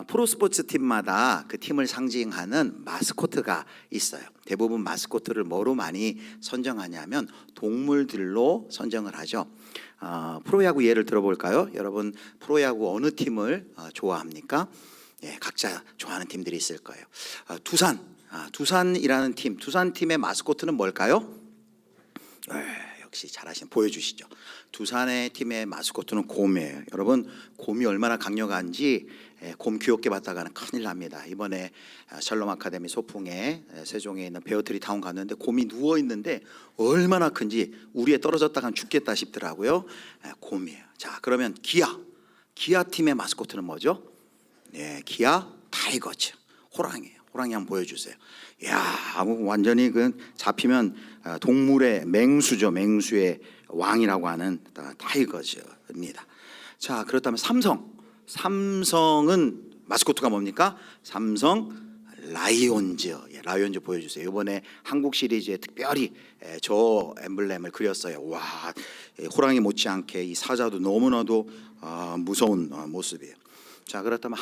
프로스포츠 팀마다 그 팀을 상징하는 마스코트가 있어요. 대부분 마스코트를 뭐로 많이 선정하냐면 동물들로 선정을 하죠. 프로야구 예를 들어볼까요? 여러분 프로야구 어느 팀을 좋아합니까? 예, 각자 좋아하는 팀들이 있을 거예요. 두산이라는 팀, 두산 팀의 마스코트는 뭘까요? 역시 잘하시는 보여주시죠. 두산의 팀의 마스코트는 곰이에요. 여러분 곰이 얼마나 강력한지 곰 귀엽게 봤다가는 큰일 납니다. 이번에 샬롬 아카데미 소풍에 세종에 있는 베어트리 타운 갔는데 곰이 누워 있는데 얼마나 큰지 우리에 떨어졌다간 죽겠다 싶더라고요. 곰이에요. 자, 그러면 기아 팀의 마스코트는 뭐죠? 네, 기아 타이거즈, 호랑이에요. 호랑이 한번 보여주세요. 이야, 완전히 그 잡히면 동물의 맹수죠. 맹수의 왕이라고 하는 타이거즈입니다. 자, 그렇다면 삼성은 마스코트가 뭡니까? 삼성 라이온즈. 라이온즈 보여주세요. 이번에 한국 시리즈에 특별히 저 엠블렘을 그렸어요. 와, 호랑이 못지않게 이 사자도 너무나도 무서운 모습이에요. 자, 그렇다면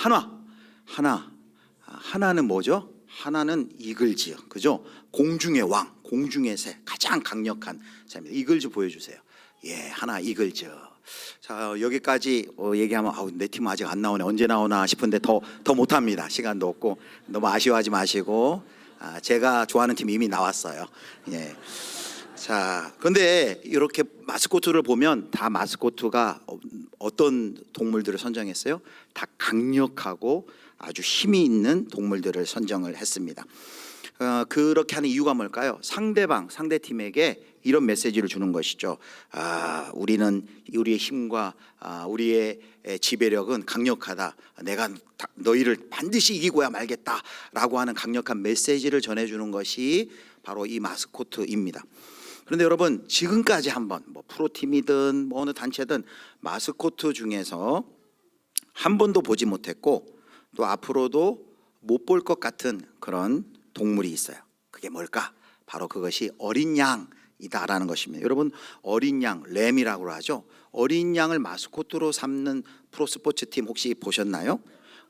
하나는 뭐죠? 하나는 이글즈요, 그죠? 공중의 왕, 공중의 새, 가장 강력한 새입니다. 이글즈 보여주세요. 예, 하나 이글즈. 자, 여기까지 얘기하면 내 팀 아직 안 나오네, 언제 나오나 싶은데 더 못합니다. 시간도 없고 너무 아쉬워하지 마시고 제가 좋아하는 팀 이미 나왔어요. 예. 자, 그런데 이렇게 마스코트를 보면 다 마스코트가 어떤 동물들을 선정했어요? 다 강력하고 아주 힘이 있는 동물들을 선정을 했습니다. 그렇게 하는 이유가 뭘까요? 상대팀에게 이런 메시지를 주는 것이죠. 우리의 힘과 우리의 지배력은 강력하다. 내가 너희를 반드시 이기고야 말겠다라고 하는 강력한 메시지를 전해주는 것이 바로 이 마스코트입니다. 그런데 여러분, 지금까지 한번 프로팀이든 어느 단체든 마스코트 중에서 한 번도 보지 못했고 또 앞으로도 못 볼 것 같은 그런 동물이 있어요. 그게 뭘까? 바로 그것이 어린 양이다라는 것입니다. 여러분, 어린 양, 램이라고 하죠. 어린 양을 마스코트로 삼는 프로스포츠 팀 혹시 보셨나요?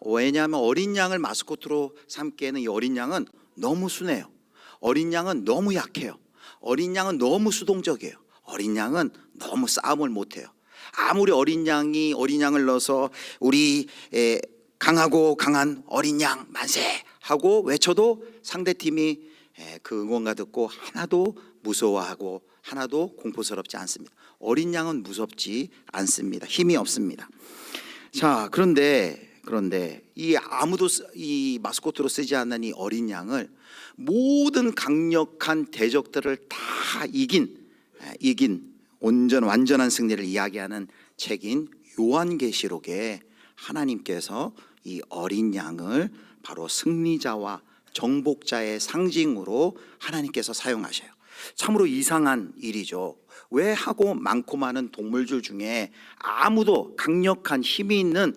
왜냐하면 어린 양을 마스코트로 삼기에는 이 어린 양은 너무 순해요. 어린 양은 너무 약해요. 어린 양은 너무 수동적이에요. 어린 양은 너무 싸움을 못해요. 아무리 어린 양을 넣어서 우리 강하고 강한 어린 양 만세 하고 외쳐도 상대팀이 그 응원가 듣고 하나도 무서워하고 하나도 공포스럽지 않습니다. 어린 양은 무섭지 않습니다. 힘이 없습니다. 자, 그런데 아무도 이 마스코트로 쓰지 않는 이 어린 양을 모든 강력한 대적들을 다 이긴 완전한 승리를 이야기하는 책인 요한계시록에 하나님께서 이 어린 양을 바로 승리자와 정복자의 상징으로 하나님께서 사용하셔요. 참으로 이상한 일이죠. 왜 하고 많고 많은 동물들 중에 아무도 강력한 힘이 있는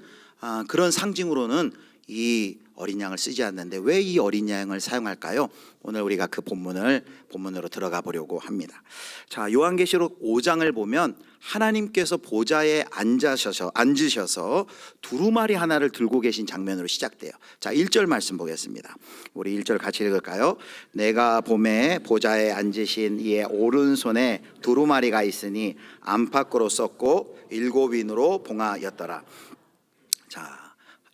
그런 상징으로는 이 어린 양을 쓰지 않는데 왜 이 어린 양을 사용할까요? 오늘 우리가 그 본문으로 들어가 보려고 합니다. 자, 요한계시록 5장을 보면 하나님께서 보좌에 앉으셔서 두루마리 하나를 들고 계신 장면으로 시작돼요. 자, 1절 말씀 보겠습니다. 우리 1절 같이 읽을까요? 내가 보매 보좌에 앉으신 이의 오른손에 두루마리가 있으니 안팎으로 썼고 7윈으로 봉하였더라. 자,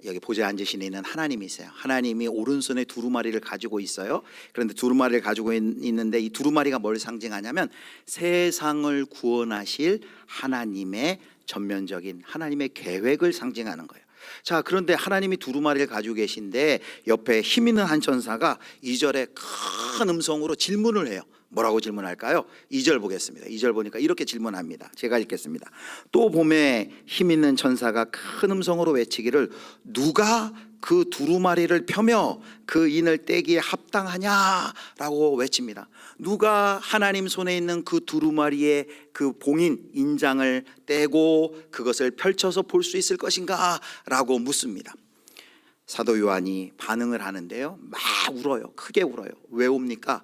여기 보좌에 앉으신 이는 하나님이세요. 하나님이 오른손에 두루마리를 가지고 있어요. 그런데 두루마리를 가지고 있는데 이 두루마리가 뭘 상징하냐면 세상을 구원하실 하나님의 전면적인 하나님의 계획을 상징하는 거예요. 자, 그런데 하나님이 두루마리를 가지고 계신데 옆에 힘 있는 한 천사가 2절에 큰 음성으로 질문을 해요. 뭐라고 질문할까요? 2절 보겠습니다. 2절 보니까 이렇게 질문합니다. 제가 읽겠습니다. 또 봄에 힘 있는 천사가 큰 음성으로 외치기를 누가 그 두루마리를 펴며 그 인을 떼기에 합당하냐라고 외칩니다. 누가 하나님 손에 있는 그 두루마리의 그 봉인 인장을 떼고 그것을 펼쳐서 볼 수 있을 것인가 라고 묻습니다. 사도 요한이 반응을 하는데요, 막 울어요. 크게 울어요. 왜 웁니까?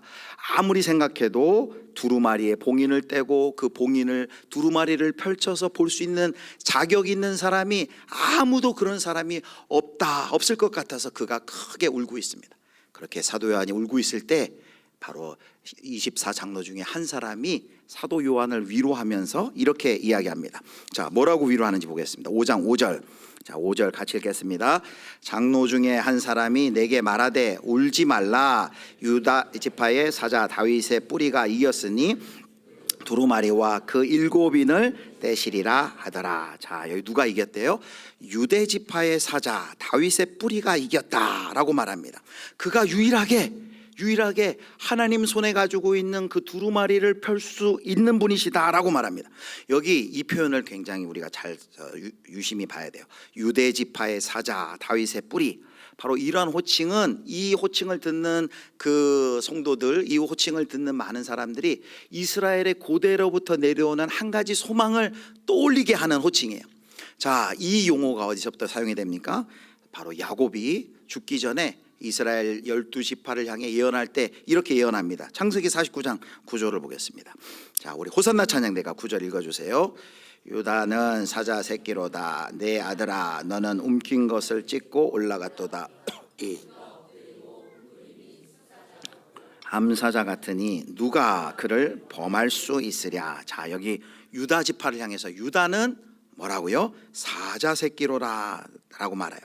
아무리 생각해도 두루마리에 봉인을 떼고 그 봉인을 두루마리를 펼쳐서 볼 수 있는 자격 있는 사람이 아무도 그런 사람이 없을 것 같아서 그가 크게 울고 있습니다. 그렇게 사도 요한이 울고 있을 때 바로 24장로 중에 한 사람이 사도 요한을 위로하면서 이렇게 이야기합니다. 자, 뭐라고 위로하는지 보겠습니다. 5장 5절. 자, 5절 같이 읽겠습니다. 장로 중에 한 사람이 내게 말하되 울지 말라. 유다 지파의 사자 다윗의 뿌리가 이겼으니 두루마리와 그 7인을 떼시리라 하더라. 자, 여기 누가 이겼대요? 유대 지파의 사자 다윗의 뿌리가 이겼다라고 말합니다. 그가 유일하게 하나님 손에 가지고 있는 그 두루마리를 펼 수 있는 분이시다라고 말합니다. 여기 이 표현을 굉장히 우리가 잘 유심히 봐야 돼요. 유대 지파의 사자 다윗의 뿌리. 바로 이러한 호칭은, 이 호칭을 듣는 그 성도들, 이 호칭을 듣는 많은 사람들이 이스라엘의 고대로부터 내려오는 한 가지 소망을 떠올리게 하는 호칭이에요. 자, 이 용어가 어디서부터 사용이 됩니까? 바로 야곱이 죽기 전에 이스라엘 12지파를 향해 예언할 때 이렇게 예언합니다. 창세기 49장 9절을 보겠습니다. 자, 우리 호산나 찬양대가 9절 읽어주세요. 유다는 사자 새끼로다. 내 아들아, 너는 움킨 것을 찢고 올라갔도다. 이 암사자 같으니 누가 그를 범할 수 있으랴. 자, 여기 유다 지파를 향해서 유다는 뭐라고요? 사자 새끼로라 라고 말해요.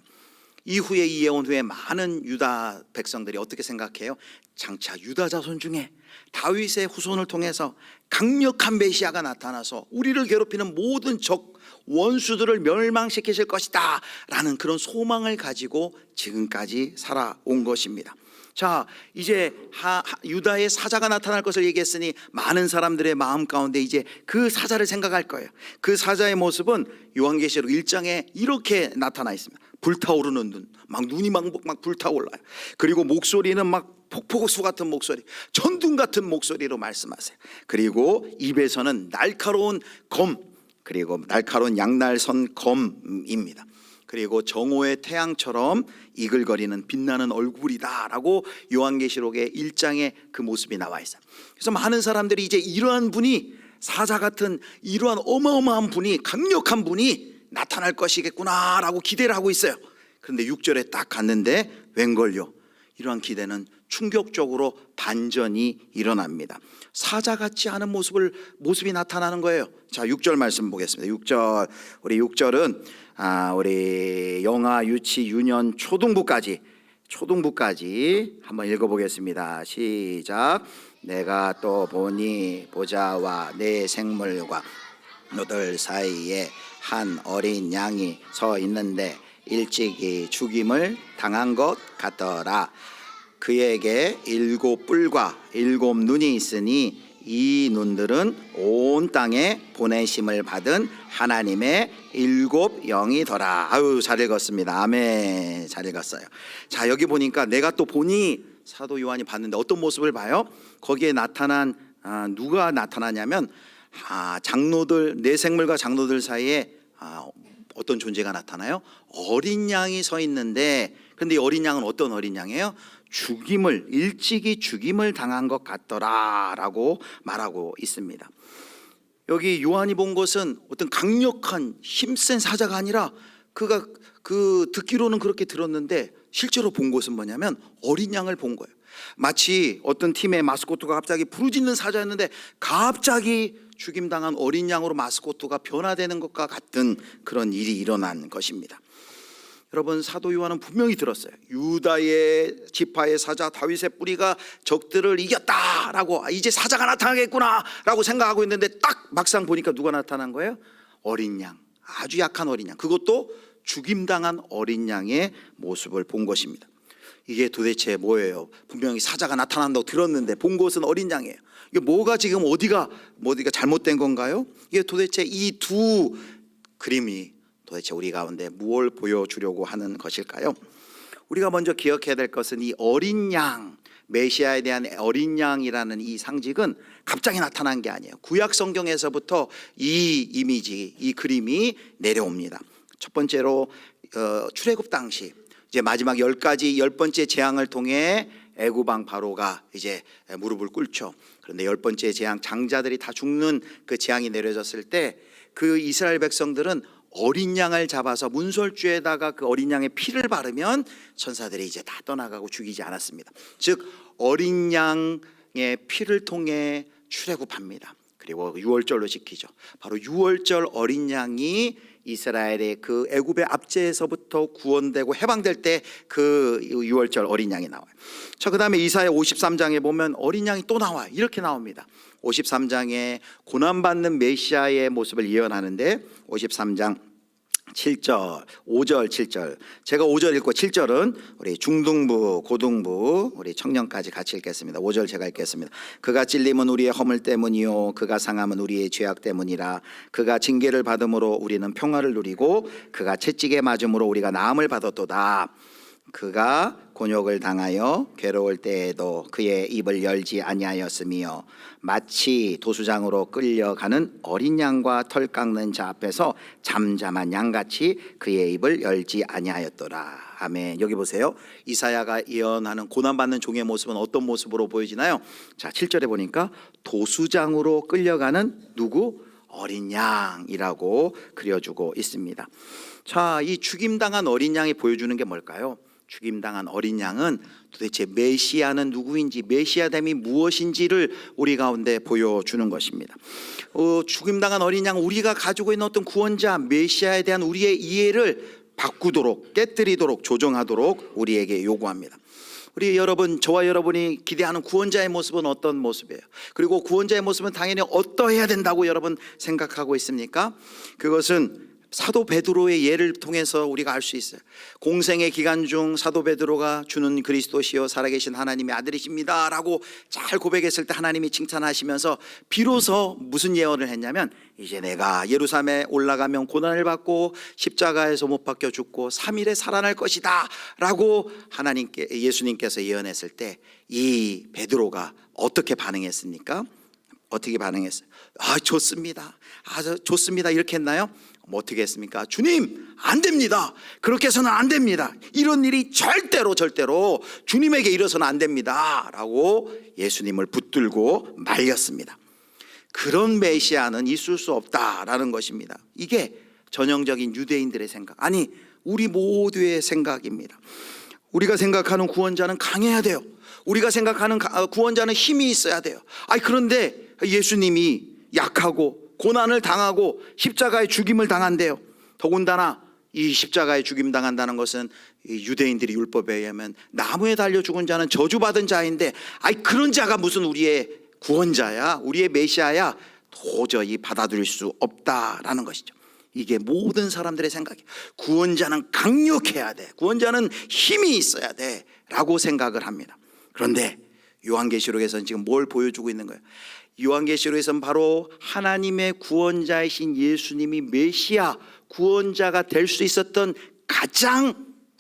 이후에 이 예언 후에 많은 유다 백성들이 어떻게 생각해요? 장차 유다 자손 중에 다윗의 후손을 통해서 강력한 메시아가 나타나서 우리를 괴롭히는 모든 적 원수들을 멸망시키실 것이다 라는 그런 소망을 가지고 지금까지 살아온 것입니다. 자, 이제 유다의 사자가 나타날 것을 얘기했으니 많은 사람들의 마음 가운데 이제 그 사자를 생각할 거예요. 그 사자의 모습은 요한계시록 1장에 이렇게 나타나 있습니다. 불타오르는 눈, 막 눈이 막 불타올라요. 그리고 목소리는 막 폭포수 같은 목소리, 전둥 같은 목소리로 말씀하세요. 그리고 입에서는 날카로운 검, 그리고 날카로운 양날선 검입니다. 그리고 정오의 태양처럼 이글거리는 빛나는 얼굴이다라고 요한계시록의 1장에 그 모습이 나와 있어요. 그래서 많은 사람들이 이제 이러한 분이, 사자 같은 이러한 어마어마한 분이, 강력한 분이 나타날 것이겠구나라고 기대를 하고 있어요. 그런데 6절에 딱 갔는데 웬걸요? 이러한 기대는 충격적으로 반전이 일어납니다. 사자 같지 않은 모습이 나타나는 거예요. 자, 6절 말씀 보겠습니다. 6절, 우리 6절은 우리 영아, 유치, 유년, 초등부까지 한번 읽어보겠습니다. 시작. 내가 또 보니 보자와 내 생물과 너들 사이에 한 어린 양이 서 있는데 일찍이 죽임을 당한 것 같더라. 그에게 7뿔과 7눈이 있으니 이 눈들은 온 땅에 보내심을 받은 하나님의 7영이더라. 아유, 잘 읽었습니다. 아멘. 잘 읽었어요. 자, 여기 보니까 내가 또 보니, 사도 요한이 봤는데 어떤 모습을 봐요? 거기에 나타난 누가 나타나냐면 장로들, 내 생물과 장로들 사이에 어떤 존재가 나타나요? 어린 양이 서 있는데, 그런데 이 어린 양은 어떤 어린 양이에요? 일찍이 죽임을 당한 것 같더라라고 말하고 있습니다. 여기 요한이 본 것은 어떤 강력한 힘센 사자가 아니라, 그가 듣기로는 그렇게 들었는데 실제로 본 것은 뭐냐면 어린 양을 본 거예요. 마치 어떤 팀의 마스코트가 갑자기 부르짖는 사자였는데 갑자기 죽임당한 어린 양으로 마스코트가 변화되는 것과 같은 그런 일이 일어난 것입니다. 여러분, 사도 요한은 분명히 들었어요. 유다의 지파의 사자 다윗의 뿌리가 적들을 이겼다라고, 이제 사자가 나타나겠구나라고 생각하고 있는데 딱 막상 보니까 누가 나타난 거예요? 어린 양, 아주 약한 어린 양, 그것도 죽임당한 어린 양의 모습을 본 것입니다. 이게 도대체 뭐예요? 분명히 사자가 나타난다고 들었는데 본 것은 어린 양이에요. 이게 뭐가 지금 어디가 잘못된 건가요? 이게 도대체 이 두 그림이 도대체 우리 가운데 무엇을 보여주려고 하는 것일까요? 우리가 먼저 기억해야 될 것은 이 어린 양, 메시아에 대한 어린 양이라는 이 상징은 갑자기 나타난 게 아니에요. 구약 성경에서부터 이 이미지, 이 그림이 내려옵니다. 첫 번째로 출애굽 당시 이제 마지막 10번째 재앙을 통해 애굽 왕 바로가 이제 무릎을 꿇죠. 그런데 10번째 재앙, 장자들이 다 죽는 그 재앙이 내려졌을 때 그 이스라엘 백성들은 어린 양을 잡아서 문설주에다가 그 어린 양의 피를 바르면 천사들이 이제 다 떠나가고 죽이지 않았습니다. 즉 어린 양의 피를 통해 출애굽합니다. 그리고 유월절로 지키죠. 바로 유월절 어린 양이 이스라엘의 그 애굽의 압제에서부터 구원되고 해방될 때 그 유월절 어린 양이 나와요. 자, 그다음에 이사야 53장에 보면 어린 양이 또 나와요. 이렇게 나옵니다. 53장에 고난받는 메시아의 모습을 예언하는데 53장 7절, 5절, 7절. 제가 5절 읽고 7절은 우리 중등부, 고등부, 우리 청년까지 같이 읽겠습니다. 5절 제가 읽겠습니다. 그가 찔림은 우리의 허물 때문이요 그가 상함은 우리의 죄악 때문이라. 그가 징계를 받음으로 우리는 평화를 누리고 그가 채찍에 맞음으로 우리가 나음을 받았도다. 그가 곤욕을 당하여 괴로울 때에도 그의 입을 열지 아니하였으며 마치 도수장으로 끌려가는 어린 양과 털 깎는 자 앞에서 잠잠한 양같이 그의 입을 열지 아니하였더라. 아멘. 여기 보세요. 이사야가 예언하는 고난받는 종의 모습은 어떤 모습으로 보여지나요? 자, 7절에 보니까 도수장으로 끌려가는 누구? 어린 양이라고 그려주고 있습니다. 자, 이 죽임당한 어린 양이 보여주는 게 뭘까요? 죽임당한 어린 양은 도대체 메시아는 누구인지, 메시아됨이 무엇인지를 우리 가운데 보여주는 것입니다. 죽임당한 어린 양, 우리가 가지고 있는 어떤 구원자 메시아에 대한 우리의 이해를 바꾸도록, 깨뜨리도록, 조정하도록 우리에게 요구합니다. 우리 여러분, 저와 여러분이 기대하는 구원자의 모습은 어떤 모습이에요? 그리고 구원자의 모습은 당연히 어떠해야 된다고 여러분 생각하고 있습니까? 그것은 사도 베드로의 예를 통해서 우리가 알 수 있어요. 공생의 기간 중 사도 베드로가 주는 그리스도시요 살아계신 하나님의 아들이십니다 라고 잘 고백했을 때 하나님이 칭찬하시면서 비로소 무슨 예언을 했냐면, 이제 내가 예루살렘에 올라가면 고난을 받고 십자가에서 못 박혀 죽고 3일에 살아날 것이다 라고 예수님께서 예언했을 때 이 베드로가 어떻게 반응했습니까? 어떻게 반응했어요? 좋습니다. 좋습니다. 이렇게 했나요? 어떻게 했습니까? 주님, 안 됩니다. 그렇게 해서는 안 됩니다. 이런 일이 절대로 주님에게 이뤄서는 안 됩니다 라고 예수님을 붙들고 말렸습니다. 그런 메시아는 있을 수 없다라는 것입니다. 이게 전형적인 유대인들의 생각, 아니 우리 모두의 생각입니다. 우리가 생각하는 구원자는 강해야 돼요. 우리가 생각하는 구원자는 힘이 있어야 돼요. 그런데 예수님이 약하고 고난을 당하고 십자가의 죽임을 당한대요. 더군다나 이 십자가의 죽임 당한다는 것은 유대인들이 율법에 의하면 나무에 달려 죽은 자는 저주받은 자인데, 그런 자가 무슨 우리의 구원자야, 우리의 메시아야, 도저히 받아들일 수 없다라는 것이죠. 이게 모든 사람들의 생각이에요. 구원자는 강력해야 돼, 구원자는 힘이 있어야 돼 라고 생각을 합니다. 그런데 요한계시록에서는 지금 뭘 보여주고 있는 거예요? 요한계시록에서는 바로 하나님의 구원자이신 예수님이 메시아 구원자가 될 수 있었던 가장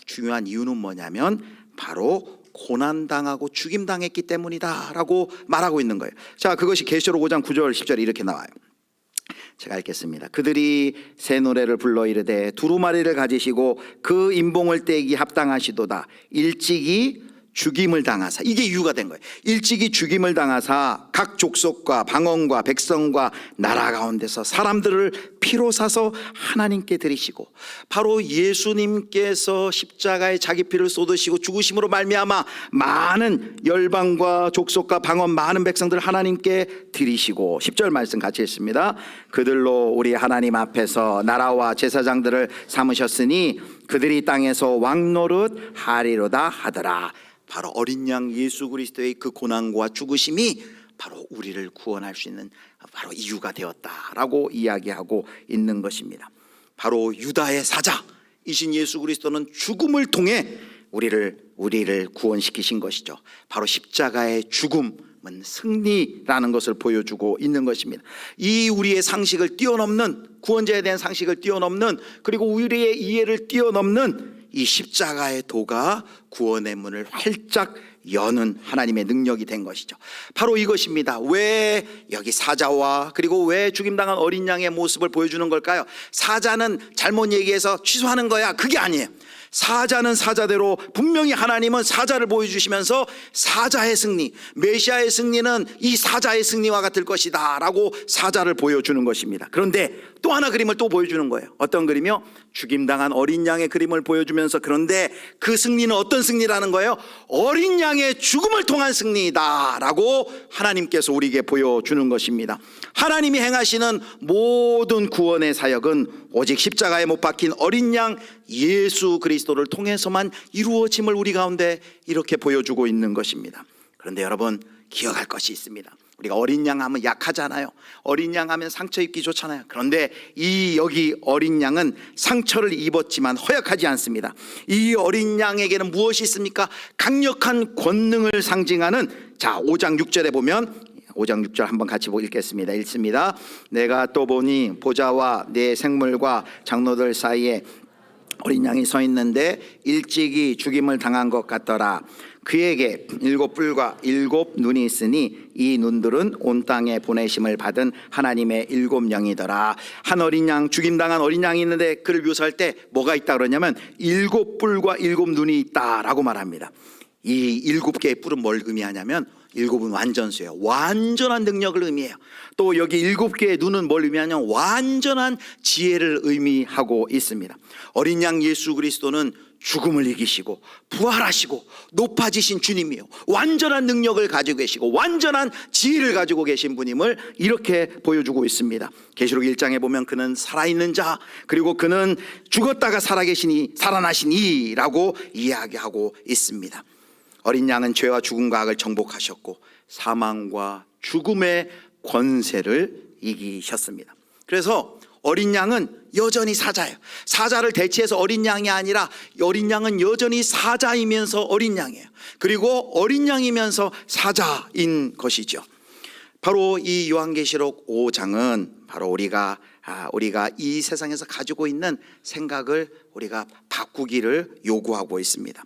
중요한 이유는 뭐냐면 바로 고난당하고 죽임당했기 때문이다 라고 말하고 있는 거예요. 자, 그것이 계시록 5장 9절 10절에 이렇게 나와요. 제가 읽겠습니다. 그들이 새 노래를 불러 이르되 두루마리를 가지시고 그 인봉을 떼기 합당하시도다. 일찍이 죽임을 당하사, 이게 이유가 된 거예요. 일찍이 죽임을 당하사 각 족속과 방언과 백성과 나라 가운데서 사람들을 피로 사서 하나님께 드리시고, 바로 예수님께서 십자가에 자기 피를 쏟으시고 죽으심으로 말미암아 많은 열방과 족속과 방언 많은 백성들을 하나님께 드리시고, 10절 말씀 같이 읽습니다. 그들로 우리 하나님 앞에서 나라와 제사장들을 삼으셨으니 그들이 땅에서 왕노릇 하리로다 하더라. 바로 어린 양 예수 그리스도의 그 고난과 죽으심이 바로 우리를 구원할 수 있는 바로 이유가 되었다라고 이야기하고 있는 것입니다. 바로 유다의 사자이신 예수 그리스도는 죽음을 통해 우리를 구원시키신 것이죠. 바로 십자가의 죽음은 승리라는 것을 보여주고 있는 것입니다. 이 우리의 상식을 뛰어넘는, 구원자에 대한 상식을 뛰어넘는, 그리고 우리의 이해를 뛰어넘는 이 십자가의 도가 구원의 문을 활짝 여는 하나님의 능력이 된 것이죠. 바로 이것입니다. 왜 여기 사자와 그리고 왜 죽임당한 어린 양의 모습을 보여주는 걸까요? 사자는 잘못 얘기해서 취소하는 거야, 그게 아니에요. 사자는 사자대로 분명히 하나님은 사자를 보여주시면서 사자의 승리, 메시아의 승리는 이 사자의 승리와 같을 것이다 라고 사자를 보여주는 것입니다. 그런데 또 하나 그림을 또 보여주는 거예요. 어떤 그림이요? 죽임당한 어린 양의 그림을 보여주면서, 그런데 그 승리는 어떤 승리라는 거예요? 어린 양의 죽음을 통한 승리다 라고 하나님께서 우리에게 보여주는 것입니다. 하나님이 행하시는 모든 구원의 사역은 오직 십자가에 못 박힌 어린 양 예수 그리스도를 통해서만 이루어짐을 우리 가운데 이렇게 보여주고 있는 것입니다. 그런데 여러분, 기억할 것이 있습니다. 우리가 어린 양 하면 약하잖아요. 어린 양 하면 상처 입기 좋잖아요. 그런데 여기 어린 양은 상처를 입었지만 허약하지 않습니다. 이 어린 양에게는 무엇이 있습니까? 강력한 권능을 상징하는, 자 5장 6절에 보면, 5장 6절 한번 같이 읽겠습니다. 읽습니다. 내가 또 보니 보좌와 내 생물과 장로들 사이에 어린 양이 서 있는데 일찍이 죽임을 당한 것 같더라. 그에게 7뿔과 7눈이 있으니 이 눈들은 온 땅에 보내심을 받은 하나님의 7영이더라. 한 어린 양, 죽임당한 어린 양이 있는데 그를 묘사할 때 뭐가 있다 그러냐면 7뿔과 7눈이 있다라고 말합니다. 이 7개의 뿔은 뭘 의미하냐면 7은 완전수예요. 완전한 능력을 의미해요. 또 여기 7개의 눈은 뭘 의미하냐면 완전한 지혜를 의미하고 있습니다. 어린 양 예수 그리스도는 죽음을 이기시고 부활하시고 높아지신 주님이요, 완전한 능력을 가지고 계시고 완전한 지혜를 가지고 계신 분임을 이렇게 보여주고 있습니다. 계시록 1장에 보면 그는 살아있는 자, 그리고 그는 죽었다가 살아나시니 라고 이야기하고 있습니다. 어린 양은 죄와 죽음과 악을 정복하셨고 사망과 죽음의 권세를 이기셨습니다. 그래서 어린 양은 여전히 사자예요. 사자를 대체해서 어린 양이 아니라 어린 양은 여전히 사자이면서 어린 양이에요. 그리고 어린 양이면서 사자인 것이죠. 바로 이 요한계시록 5장은 바로 우리가 이 세상에서 가지고 있는 생각을 우리가 바꾸기를 요구하고 있습니다.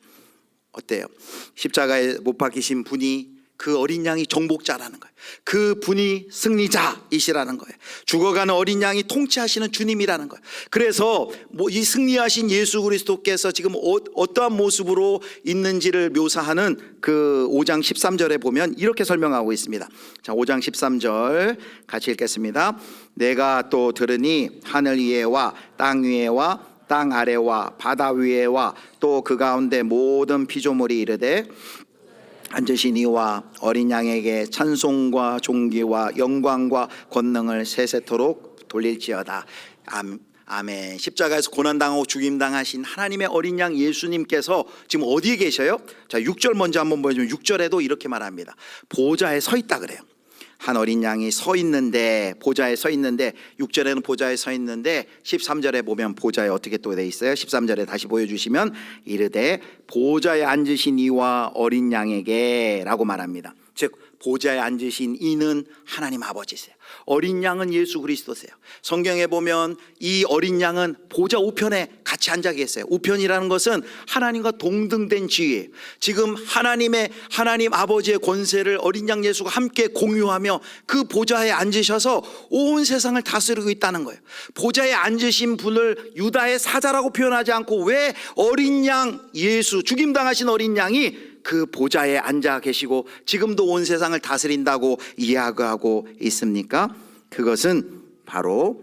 어때요? 십자가에 못 박히신 분이, 그 어린 양이 정복자라는 거예요. 그 분이 승리자이시라는 거예요. 죽어가는 어린 양이 통치하시는 주님이라는 거예요. 그래서 이 승리하신 예수 그리스도께서 지금 어떠한 모습으로 있는지를 묘사하는 그 5장 13절에 보면 이렇게 설명하고 있습니다. 자, 5장 13절 같이 읽겠습니다. 내가 또 들으니 하늘 위에와 땅 위에와 땅 아래와 바다 위에와 또 그 가운데 모든 피조물이 이르되 앉으신 이와 어린 양에게 찬송과 존귀와 영광과 권능을 세세토록 돌릴지어다. 아멘. 십자가에서 고난당하고 죽임당하신 하나님의 어린 양 예수님께서 지금 어디에 계셔요? 자, 6절 먼저 한번 보여주면 6절에도 이렇게 말합니다. 보좌에 서 있다 그래요. 한 어린 양이 서 있는데, 보좌에 서 있는데, 6절에는 보좌에 서 있는데 13절에 보면 보좌에 어떻게 또 돼 있어요? 13절에 다시 보여주시면 이르되 보좌에 앉으신 이와 어린 양에게 라고 말합니다. 즉 보좌에 앉으신 이는 하나님 아버지세요. 어린 양은 예수 그리스도세요. 성경에 보면 이 어린 양은 보좌 우편에 같이 앉아 계세요. 우편이라는 것은 하나님과 동등된 지위예요. 지금 하나님 아버지의 권세를 어린 양 예수가 함께 공유하며 그 보좌에 앉으셔서 온 세상을 다스리고 있다는 거예요. 보좌에 앉으신 분을 유다의 사자라고 표현하지 않고 왜 어린 양 예수, 죽임당하신 어린 양이 그 보좌에 앉아 계시고 지금도 온 세상을 다스린다고 이야기하고 있습니까? 그것은 바로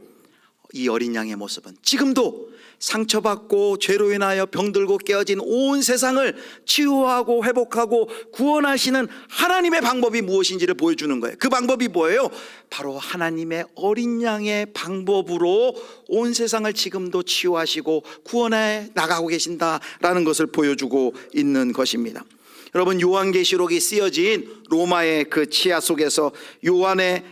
이 어린 양의 모습은 지금도 상처받고 죄로 인하여 병들고 깨어진 온 세상을 치유하고 회복하고 구원하시는 하나님의 방법이 무엇인지를 보여주는 거예요. 그 방법이 뭐예요? 바로 하나님의 어린 양의 방법으로 온 세상을 지금도 치유하시고 구원해 나가고 계신다라는 것을 보여주고 있는 것입니다. 여러분, 요한계시록이 쓰여진 로마의 그 치하 속에서 요한의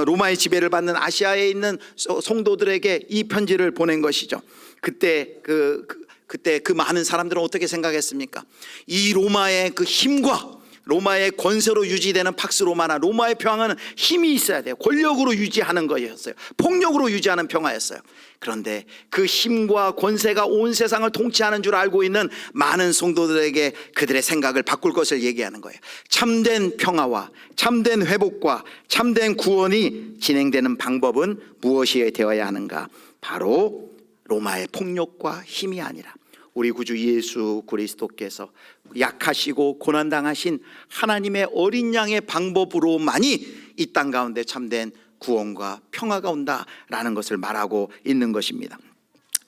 로마의 지배를 받는 아시아에 있는 성도들에게 이 편지를 보낸 것이죠. 그때 그 많은 사람들은 어떻게 생각했습니까? 이 로마의 그 힘과 로마의 권세로 유지되는 팍스 로마나 로마의 평화는 힘이 있어야 돼요. 권력으로 유지하는 거였어요. 폭력으로 유지하는 평화였어요. 그런데 그 힘과 권세가 온 세상을 통치하는 줄 알고 있는 많은 성도들에게 그들의 생각을 바꿀 것을 얘기하는 거예요. 참된 평화와 참된 회복과 참된 구원이 진행되는 방법은 무엇이 되어야 하는가? 바로 로마의 폭력과 힘이 아니라 우리 구주 예수 그리스도께서 약하시고 고난당하신 하나님의 어린 양의 방법으로만이 이 땅 가운데 참된 구원과 평화가 온다라는 것을 말하고 있는 것입니다.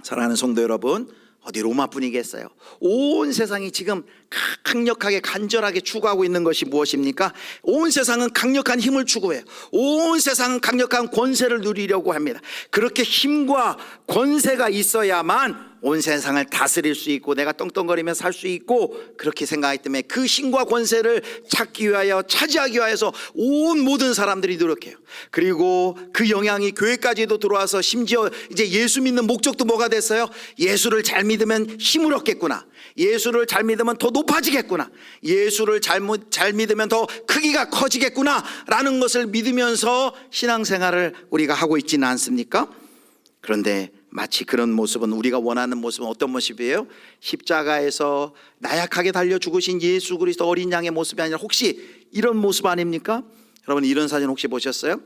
사랑하는 성도 여러분, 어디 로마뿐이겠어요? 온 세상이 지금 강력하게 간절하게 추구하고 있는 것이 무엇입니까? 온 세상은 강력한 힘을 추구해요. 온 세상은 강력한 권세를 누리려고 합니다. 그렇게 힘과 권세가 있어야만 온 세상을 다스릴 수 있고 내가 떵떵거리며 살 수 있고, 그렇게 생각하기 때문에 그 힘과 권세를 찾기 위하여, 차지하기 위해서 온 모든 사람들이 노력해요. 그리고 그 영향이 교회까지도 들어와서 심지어 이제 예수 믿는 목적도 뭐가 됐어요? 예수를 잘 믿으면 힘을 얻겠구나, 예수를 잘 믿으면 더 높아지겠구나, 예수를 잘 믿으면 더 크기가 커지겠구나 라는 것을 믿으면서 신앙생활을 우리가 하고 있지는 않습니까? 그런데 마치 그런 모습은, 우리가 원하는 모습은 어떤 모습이에요? 십자가에서 나약하게 달려 죽으신 예수 그리스도 어린 양의 모습이 아니라 혹시 이런 모습 아닙니까? 여러분, 이런 사진 혹시 보셨어요?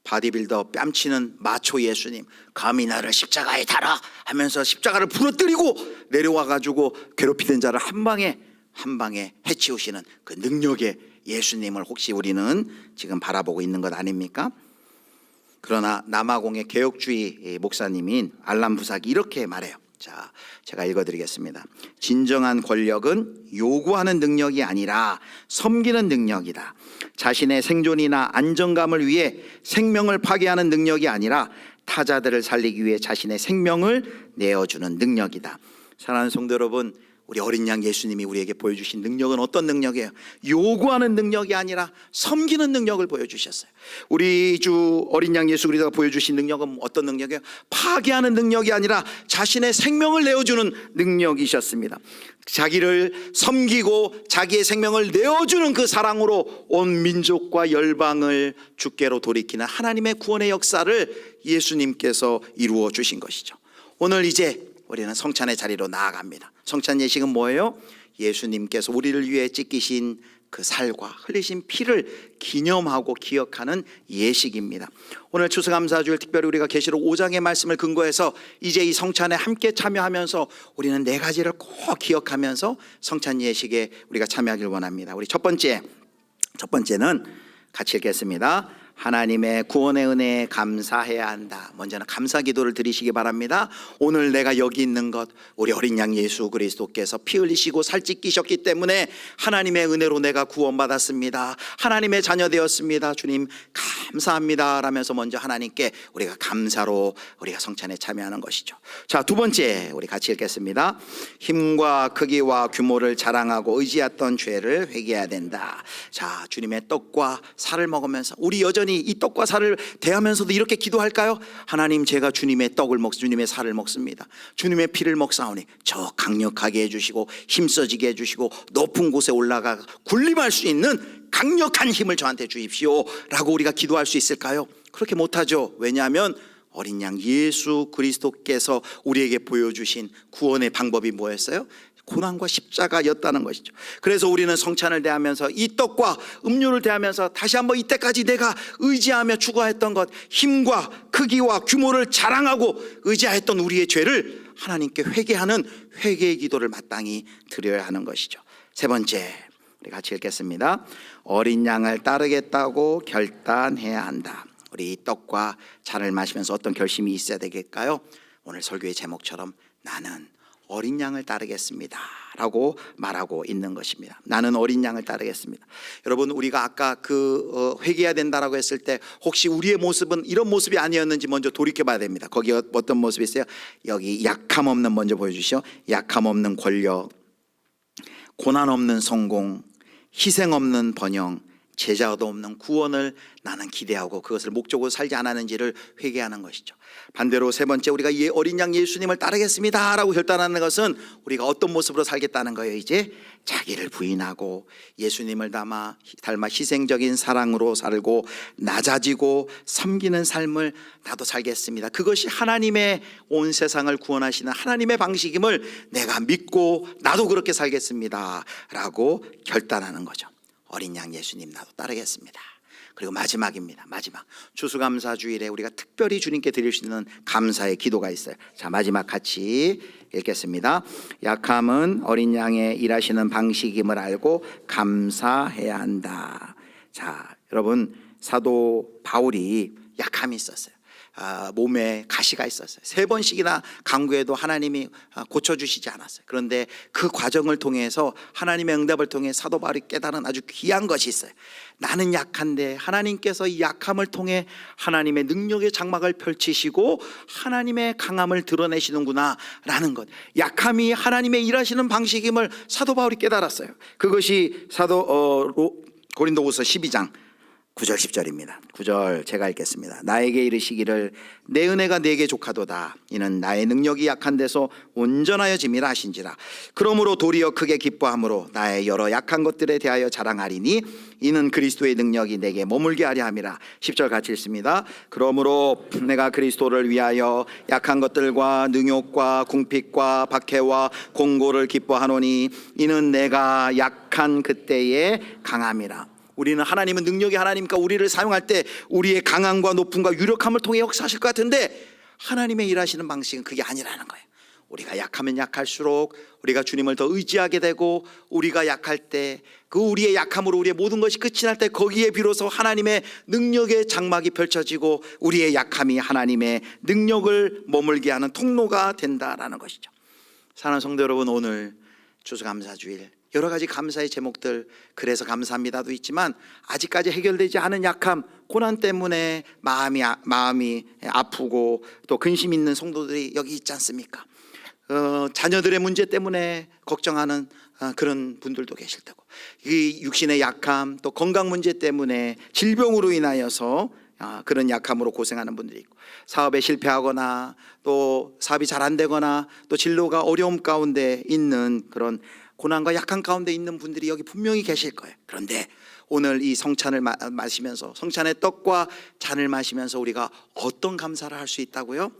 바디빌더 뺨치는 마초 예수님, 감히 나를 십자가에 달아 하면서 십자가를 부러뜨리고 내려와 가지고 괴롭히던 자를 한 방에 해치우시는 그 능력의 예수님을 혹시 우리는 지금 바라보고 있는 것 아닙니까? 그러나 남아공의 개혁주의 목사님인 알란 부삭이 이렇게 말해요. 자, 제가 읽어드리겠습니다. 진정한 권력은 요구하는 능력이 아니라 섬기는 능력이다. 자신의 생존이나 안정감을 위해 생명을 파괴하는 능력이 아니라 타자들을 살리기 위해 자신의 생명을 내어주는 능력이다. 사랑하는 성도 여러분, 우리 어린 양 예수님이 우리에게 보여주신 능력은 어떤 능력이에요? 요구하는 능력이 아니라 섬기는 능력을 보여주셨어요. 우리 주 어린 양 예수 그리스도가 보여주신 능력은 어떤 능력이에요? 파괴하는 능력이 아니라 자신의 생명을 내어주는 능력이셨습니다. 자기를 섬기고 자기의 생명을 내어주는 그 사랑으로 온 민족과 열방을 주께로 돌이키는 하나님의 구원의 역사를 예수님께서 이루어 주신 것이죠. 오늘 이제 우리는 성찬의 자리로 나아갑니다. 성찬 예식은 뭐예요? 예수님께서 우리를 위해 찢기신 그 살과 흘리신 피를 기념하고 기억하는 예식입니다. 오늘 추수감사주일 특별히 우리가 계시록 5장의 말씀을 근거해서 이제 이 성찬에 함께 참여하면서 우리는 네 가지를 꼭 기억하면서 성찬 예식에 우리가 참여하길 원합니다. 우리 첫 번째는 같이 읽겠습니다. 하나님의 구원의 은혜에 감사해야 한다. 먼저는 감사 기도를 드리시기 바랍니다. 오늘 내가 여기 있는 것, 우리 어린 양 예수 그리스도께서 피 흘리시고 살 찢기셨기 때문에 하나님의 은혜로 내가 구원받았습니다. 하나님의 자녀 되었습니다. 주님 감사합니다 라면서 먼저 하나님께 우리가 감사로 우리가 성찬에 참여하는 것이죠. 자, 두 번째 우리 같이 읽겠습니다. 힘과 크기와 규모를 자랑하고 의지했던 죄를 회개해야 된다. 자, 주님의 떡과 살을 먹으면서 우리 여전히 이 떡과 살을 대하면서도 이렇게 기도할까요? 하나님, 제가 주님의 주님의 살을 먹습니다. 주님의 피를 먹사오니 저 강력하게 해주시고 힘써지게 해주시고 높은 곳에 올라가 군림할 수 있는 강력한 힘을 저한테 주십시오 라고 우리가 기도할 수 있을까요? 그렇게 못하죠. 왜냐하면 어린 양 예수 그리스도께서 우리에게 보여주신 구원의 방법이 뭐였어요? 고난과 십자가였다는 것이죠. 그래서 우리는 성찬을 대하면서 이 떡과 음료를 대하면서 다시 한번 이때까지 내가 의지하며 추구했던 것, 힘과 크기와 규모를 자랑하고 의지했던 우리의 죄를 하나님께 회개하는 회개의 기도를 마땅히 드려야 하는 것이죠. 세 번째, 우리 같이 읽겠습니다. 어린 양을 따르겠다고 결단해야 한다. 우리 이 떡과 잔을 마시면서 어떤 결심이 있어야 되겠까요? 오늘 설교의 제목처럼 나는 어린 양을 따르겠습니다 라고 말하고 있는 것입니다. 나는 어린 양을 따르겠습니다. 여러분, 우리가 아까 회개해야 된다라고 했을 때 혹시 우리의 모습은 이런 모습이 아니었는지 먼저 돌이켜 봐야 됩니다. 거기 어떤 모습이 있어요? 여기 약함 없는, 먼저 보여주시죠. 약함 없는 권력, 고난 없는 성공, 희생 없는 번영, 제자도 없는 구원을 나는 기대하고 그것을 목적으로 살지 않았는지를 회개하는 것이죠. 반대로 세 번째, 우리가 어린 양 예수님을 따르겠습니다 라고 결단하는 것은 우리가 어떤 모습으로 살겠다는 거예요. 이제 자기를 부인하고 예수님을 닮아 희생적인 사랑으로 살고 낮아지고 섬기는 삶을 나도 살겠습니다. 그것이 하나님의 온 세상을 구원하시는 하나님의 방식임을 내가 믿고 나도 그렇게 살겠습니다 라고 결단하는 거죠. 어린 양 예수님 나도 따르겠습니다. 그리고 마지막입니다. 마지막 추수감사주일에 우리가 특별히 주님께 드릴 수 있는 감사의 기도가 있어요. 자, 마지막 같이 읽겠습니다. 약함은 어린 양의 일하시는 방식임을 알고 감사해야 한다. 자, 여러분, 사도 바울이 약함이 있었어요. 몸에 가시가 있었어요. 3번씩이나 강구해도 하나님이 고쳐주시지 않았어요. 그런데 그 과정을 통해서 하나님의 응답을 통해 사도 바울이 깨달은 아주 귀한 것이 있어요. 나는 약한데 하나님께서 이 약함을 통해 하나님의 능력의 장막을 펼치시고 하나님의 강함을 드러내시는구나 라는 것, 약함이 하나님의 일하시는 방식임을 사도 바울이 깨달았어요. 그것이 고린도후서 12장 9절 10절입니다. 9절 제가 읽겠습니다. 나에게 이르시기를 내 은혜가 네게 족하도다. 이는 나의 능력이 약한 데서 온전하여 짐이라 하신지라. 그러므로 도리어 크게 기뻐함으로 나의 여러 약한 것들에 대하여 자랑하리니 이는 그리스도의 능력이 내게 머물게 하려 함이라. 10절 같이 읽습니다. 그러므로 내가 그리스도를 위하여 약한 것들과 능욕과 궁핍과 박해와 공고를 기뻐하노니 이는 내가 약한 그때에 강함이라. 우리는 하나님은 능력이 하나님과 우리를 사용할 때 우리의 강함과 높음과 유력함을 통해 역사하실 것 같은데 하나님의 일하시는 방식은 그게 아니라는 거예요. 우리가 약하면 약할수록 우리가 주님을 더 의지하게 되고, 우리가 약할 때 그 우리의 약함으로 우리의 모든 것이 끝이 날 때 거기에 비로소 하나님의 능력의 장막이 펼쳐지고 우리의 약함이 하나님의 능력을 머물게 하는 통로가 된다라는 것이죠. 사랑하는 성도 여러분, 오늘 추수감사주일 여러 가지 감사의 제목들, 그래서 감사합니다도 있지만 아직까지 해결되지 않은 약함, 고난 때문에 마음이 아프고 또 근심 있는 성도들이 여기 있지 않습니까? 자녀들의 문제 때문에 걱정하는 그런 분들도 계실 테고, 이 육신의 약함, 또 건강 문제 때문에 질병으로 인하여서 그런 약함으로 고생하는 분들이 있고, 사업에 실패하거나 또 사업이 잘 안 되거나 또 진로가 어려움 가운데 있는 그런 고난과 약한 가운데 있는 분들이 여기 분명히 계실 거예요. 그런데 오늘 이 성찬을 마시면서, 성찬의 떡과 잔을 마시면서 우리가 어떤 감사를 할 수 있다고요?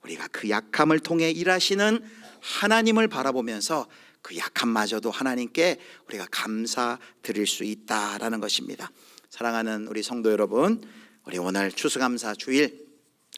우리가 그 약함을 통해 일하시는 하나님을 바라보면서 그 약함마저도 하나님께 우리가 감사 드릴 수 있다라는 것입니다. 사랑하는 우리 성도 여러분, 우리 오늘 추수감사 주일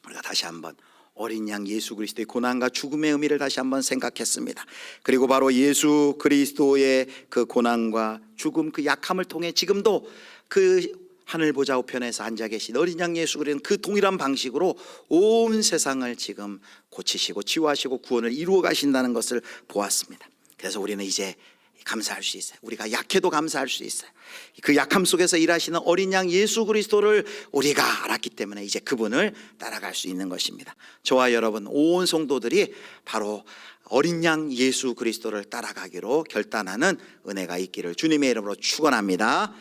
우리가 다시 한번 어린 양 예수 그리스도의 고난과 죽음의 의미를 다시 한번 생각했습니다. 그리고 바로 예수 그리스도의 그 고난과 죽음, 그 약함을 통해 지금도 그 하늘 보좌 우편에서 앉아 계신 어린 양 예수 그리스도는 그 동일한 방식으로 온 세상을 지금 고치시고 치유하시고 구원을 이루어 가신다는 것을 보았습니다. 그래서 우리는 이제 감사할 수 있어요. 우리가 약해도 감사할 수 있어요. 그 약함 속에서 일하시는 어린 양 예수 그리스도를 우리가 알았기 때문에 이제 그분을 따라갈 수 있는 것입니다. 저와 여러분 온 성도들이 바로 어린 양 예수 그리스도를 따라가기로 결단하는 은혜가 있기를 주님의 이름으로 축원합니다.